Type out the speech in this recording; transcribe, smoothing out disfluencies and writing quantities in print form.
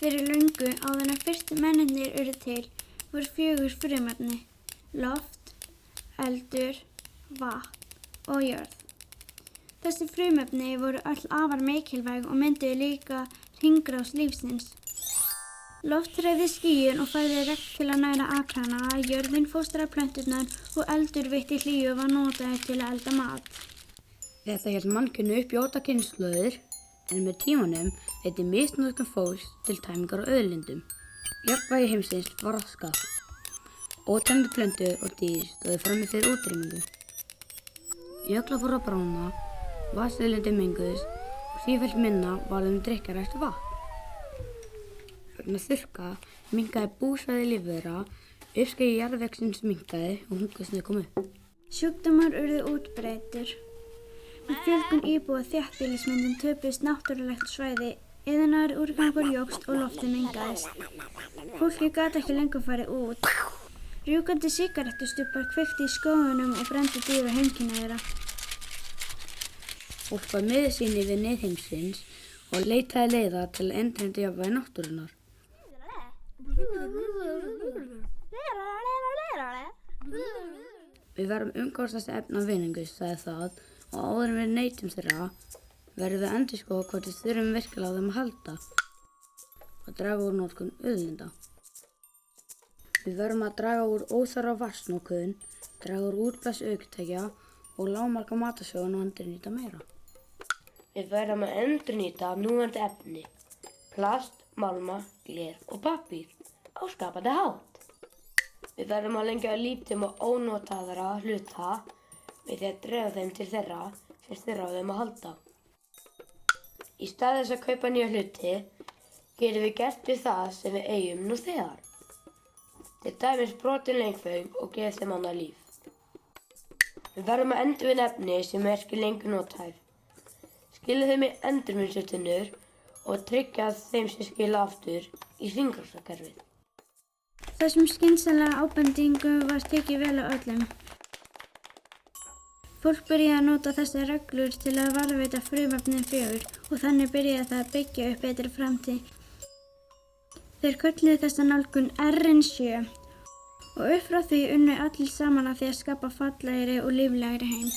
Fyrir löngu áður en fyrstu mennirnir urðu til voru 4 frumefni: loft, eldur, vatn og jörð. Þessi frumefni voru öll afar mikilvæg og mynduðu líka hringrás lífsins. Loft hreyfði skýin og færði regn til að næra akrana, jörðin fóstraði plönturnar og eldur veitti hlýju og var notaður til að elda mat. Þetta hélt mannkynu upp í 8 kynslóðir, en með tímanum leiddi misnotkun fólks til tæmingar á auðlindum. Jafnvægi heimsins var raskað. Óteljandi plöntur og dýr stóðu frammi fyrir útrýmingu. Jöklar fóru að bráðna, vatnsauðlindir menguðust og sífellt minna varð drykkjarhæft vatn. Vegna þurrka minnkaði búsvæði lífvera, uppskeið jarðvegsins minnkaði og hungursneyð kom upp. Sjúkdómar urðu útbreiddir. Með fjölgun íbúa þéttbýlismyndun töpuðust náttúrulegt svæði, iðnaður, úrgangur jókst og loftið mengaðist. Fólki gat ekki lengur farið út. Rjúkandi sígarettustubbar kveiktu í skógunum og brenndu dýr og heimkynni þeirra. Fólk var miður sín við neyð heimsins og leitaði leiða til að endurheimta jafnvægi náttúrunnar. Við verðum umgangast efna vinningu, sagði það, og áður en við neytum þeirra verðum við að endurskoða hvort við þurfum virkilega á þeim að halda og draga úr notkun auðlinda. Við verðum að draga úr óþarfa vatnsnotkun, draga úr útblæstri ökutækja og lágmarka matarsóun og endurnýta meira. Við verðum að endurnýta núverandi efni, plast, málma, gler og pappír á skapandi hátt. Við verðum að lengja lítum og ónotaðra hluta með því að dreifa þeim til þeirra sem þurfa á þeim að halda. Í stað þess að kaupa nýja hluti, getum við gert við það sem við eigum nú þegar. Til dæmis brotin leikföng og gefa þeim annað líf. Við verðum að endurvinna efni sem er ekki lengur nothæf. Skila þeim í endurvinnslutinnur og tryggja þeim sem skila aftur í hringrásarkerfið. Þessum skynsamlega ábendingum var tekið vel á öllum. Fólk byrjaði að nota þessar reglur til að varðveita frumefnin 4 og þannig byrjaði það að byggja upp betri framtíð. Þeir kölluðu þessa nálgun RN7 og upp frá því unnu allir saman að því að skapa fallegri og líflegri heim.